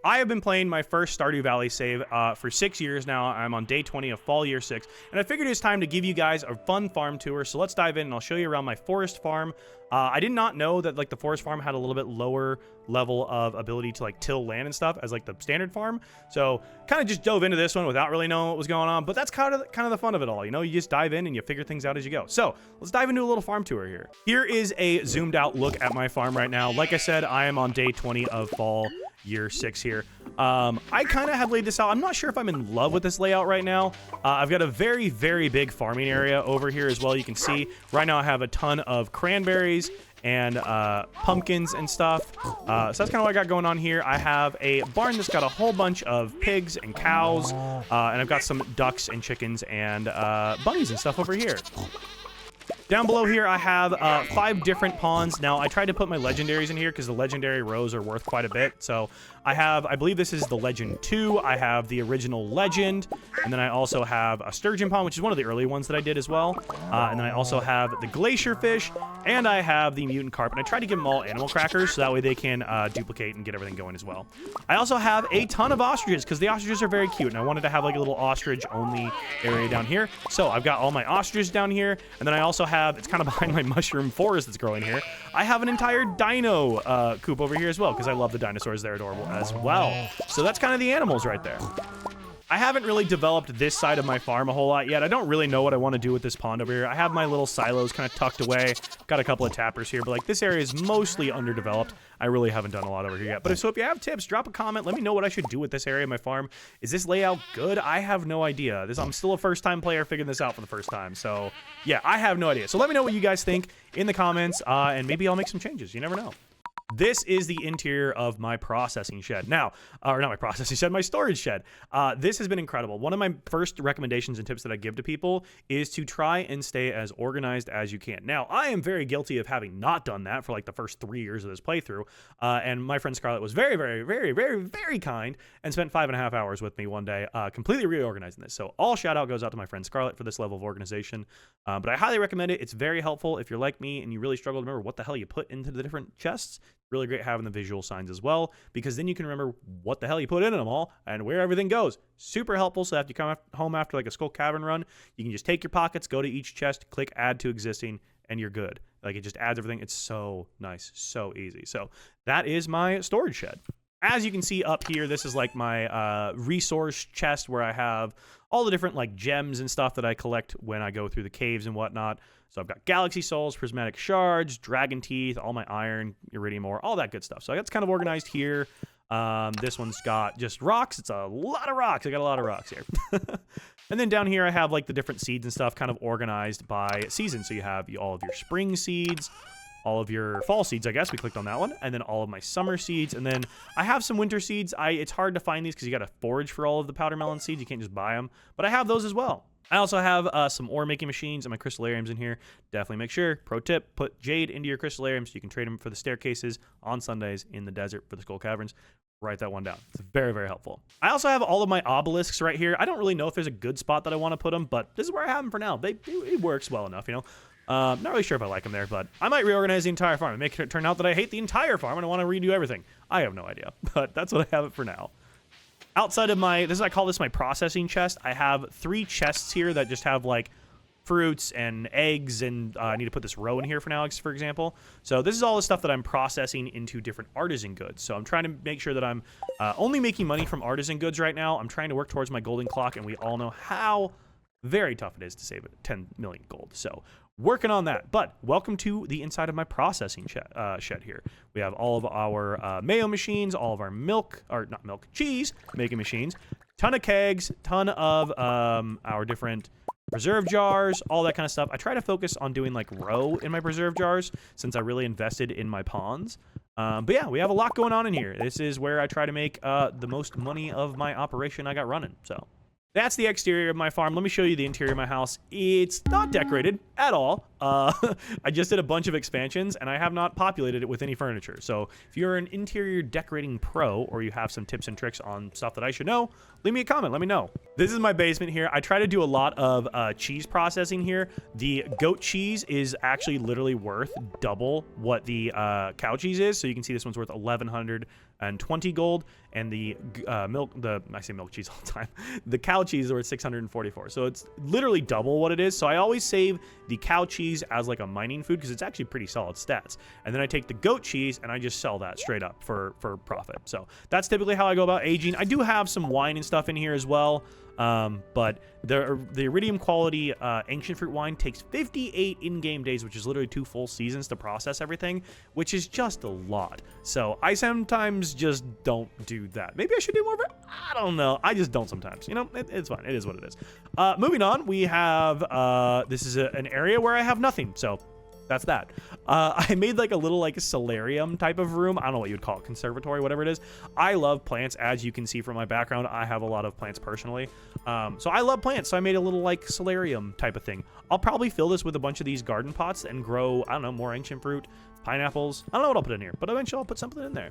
I have been playing my first Stardew Valley save for 6 years now. I'm on day 20 of fall year 6, and I figured it's time to give you guys a fun farm tour. So let's dive in, and I'll show you around my forest farm. I did not know that like the forest farm had a little bit lower level of ability to like till land and stuff as like the standard farm. So kind of just dove into this one without really knowing what was going on. But that's kind of the fun of it all. You know, you just dive in and you figure things out as you go. So let's dive into a little farm tour here. Here is a zoomed out look at my farm right now. Like I said, I am on day 20 of fall year 6 here. I kind of have laid this out. I'm not sure if I'm in love with this layout right now. I've got a very, very big farming area over here as well. You can see right now I have a ton of cranberries and pumpkins and stuff. So that's kind of what I got going on here. I have a barn that's got a whole bunch of pigs and cows, and I've got some ducks and chickens and bunnies and stuff over here. Down below here, I have 5 different ponds. Now, I tried to put my legendaries in here because the legendary rows are worth quite a bit. So I believe this is the Legend 2. I have the original Legend. And then I also have a sturgeon pond, which is one of the early ones that I did as well. And then I also have the glacier fish. And I have the mutant carp. And I tried to give them all animal crackers so that way they can duplicate and get everything going as well. I also have a ton of ostriches because the ostriches are very cute. And I wanted to have like a little ostrich-only area down here. So I've got all my ostriches down here. And then I also have, it's kind of behind my mushroom forest that's growing here, I have an entire dino coop over here as well because I love the dinosaurs. They're adorable as well. So that's kind of the animals right there. I haven't really developed this side of my farm a whole lot yet. I don't really know what I want to do with this pond over here. I have my little silos kind of tucked away. Got a couple of tappers here, but like this area is mostly underdeveloped. I really haven't done a lot over here yet. But so if you have tips, drop a comment. Let me know what I should do with this area of my farm. Is this layout good? I have no idea. I'm still a first-time player figuring this out for the first time. So yeah, I have no idea. So let me know what you guys think in the comments, and maybe I'll make some changes. You never know. This is the interior of my processing shed. Now, or not my processing shed, my storage shed. This has been incredible. One of my first recommendations and tips that I give to people is to try and stay as organized as you can. Now, I am very guilty of having not done that for like the first 3 years of this playthrough. And my friend Scarlett was very, very, very, very, very kind and spent 5.5 hours with me one day, completely reorganizing this. So all shout out goes out to my friend Scarlett for this level of organization. But I highly recommend it. It's very helpful if you're like me and you really struggle to remember what the hell you put into the different chests. Really great having the visual signs as well, because then you can remember what the hell you put in them all and where everything goes. Super helpful. So if you come home after like a Skull Cavern run, you can just take your pockets, go to each chest, click add to existing, and you're good. Like it just adds everything. It's so nice, so easy. So that is my storage shed. As you can see up here, this is like my resource chest where I have all the different like gems and stuff that I collect when I go through the caves and whatnot. So I've got galaxy souls, prismatic shards, dragon teeth, all my iron, iridium ore, all that good stuff. So that's kind of organized here. This one's got just rocks. It's a lot of rocks. I got a lot of rocks here. And then down here I have like the different seeds and stuff kind of organized by season. So you have all of your spring seeds, all of your fall seeds, I guess. We clicked on that one. And then all of my summer seeds. And then I have some winter seeds. It's hard to find these because you got to forage for all of the powder melon seeds. You can't just buy them. But I have those as well. I also have some ore making machines and my crystallariums in here. Definitely make sure, pro tip, put jade into your crystallariums so you can trade them for the staircases on Sundays in the desert for the Skull Caverns. Write that one down. It's very, very helpful. I also have all of my obelisks right here. I don't really know if there's a good spot that I want to put them, but this is where I have them for now. It works well enough, you know. Not really sure if I like them there, but I might reorganize the entire farm and make it turn out that I hate the entire farm and I want to redo everything. I have no idea, but that's what I have it for now. Outside of I call this my processing chest. I have 3 chests here that just have like fruits and eggs, and I need to put this row in here for now, for example. So this is all the stuff that I'm processing into different artisan goods. So I'm trying to make sure that I'm only making money from artisan goods right now. I'm trying to work towards my golden clock, and we all know how very tough it is to save 10 million gold. So working on that. But welcome to the inside of my processing shed here. We have all of our mayo machines, all of our cheese making machines, ton of kegs, ton of our different preserve jars, all that kind of stuff. I try to focus on doing like row in my preserve jars since I really invested in my ponds. But yeah, we have a lot going on in here. This is where I try to make the most money of my operation I got running. So that's the exterior of my farm. Let me show you the interior of my house. It's not decorated at all. I just did a bunch of expansions, and I have not populated it with any furniture. So if you're an interior decorating pro, or you have some tips and tricks on stuff that I should know, leave me a comment. Let me know. This is my basement here. I try to do a lot of cheese processing here. The goat cheese is actually literally worth double what the cow cheese is. So you can see this one's worth 1,100 and 20 gold, and the I say milk cheese all the time. The cow cheese are at 644. So it's literally double what it is. So I always save the cow cheese as like a mining food because it's actually pretty solid stats. And then I take the goat cheese and I just sell that straight up for profit. So that's typically how I go about aging. I do have some wine and stuff in here as well. But the iridium quality ancient fruit wine takes 58 in-game days, which is literally 2 full seasons to process everything, which is just a lot. So I sometimes just don't do that. Maybe I should do more of it. I don't know. I just don't sometimes. You know, it's fine. It is what it is. Moving on, we have this is an area where I have nothing. So that's that. I made like a little like solarium type of room. I don't know what you'd call it, conservatory, whatever it is. I love plants, as you can see from my background. I have a lot of plants personally. So I love plants. So I made a little like solarium type of thing. I'll probably fill this with a bunch of these garden pots and grow, I don't know, more ancient fruit, pineapples. I don't know what I'll put in here, but eventually I'll put something in there.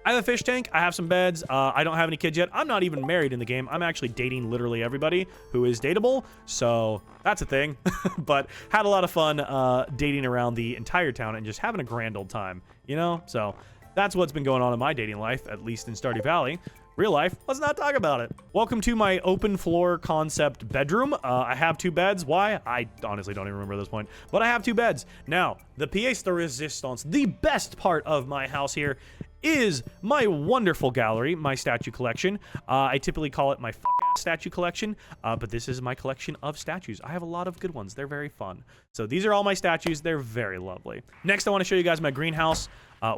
I have a fish tank. I have some beds. I don't have any kids yet. I'm not even married in the game. I'm actually dating literally everybody who is dateable. So that's a thing. But had a lot of fun dating around the entire town and just having a grand old time, you know? So that's what's been going on in my dating life, at least in Stardew Valley. Real life, let's not talk about it. Welcome to my open floor concept bedroom. I have 2 beds. Why? I honestly don't even remember at this point, but I have 2 beds. Now, the pièce de résistance, the best part of my house here, is my wonderful gallery, my statue collection. I typically call it my fuck-ass statue collection, but this is my collection of statues. I have a lot of good ones. They're very fun. So these are all my statues. They're very lovely. Next, I want to show you guys my greenhouse.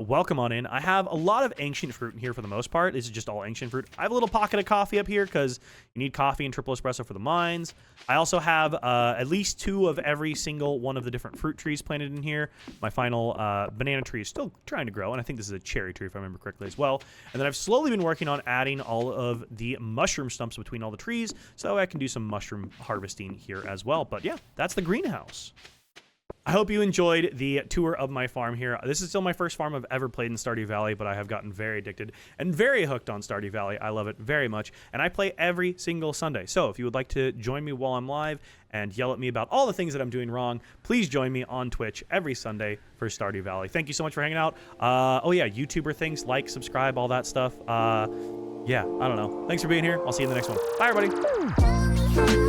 Welcome on in. I have a lot of ancient fruit in here for the most part. This is just all ancient fruit. I have a little pocket of coffee up here because you need coffee and triple espresso for the mines. I also have at least 2 of every single one of the different fruit trees planted in here. My final banana tree is still trying to grow, and I think this is a cherry tree if I remember correctly as well. And then I've slowly been working on adding all of the mushroom stumps between all the trees so I can do some mushroom harvesting here as well. But yeah, that's the greenhouse. I hope you enjoyed the tour of my farm here. This is still my first farm I've ever played in Stardew Valley, but I have gotten very addicted and very hooked on Stardew Valley. I love it very much, and I play every single Sunday. So if you would like to join me while I'm live and yell at me about all the things that I'm doing wrong, please join me on Twitch every Sunday for Stardew Valley. Thank you so much for hanging out. Oh yeah, YouTuber things, like, subscribe, all that stuff. Yeah, I don't know. Thanks for being here. I'll see you in the next one. Bye, everybody.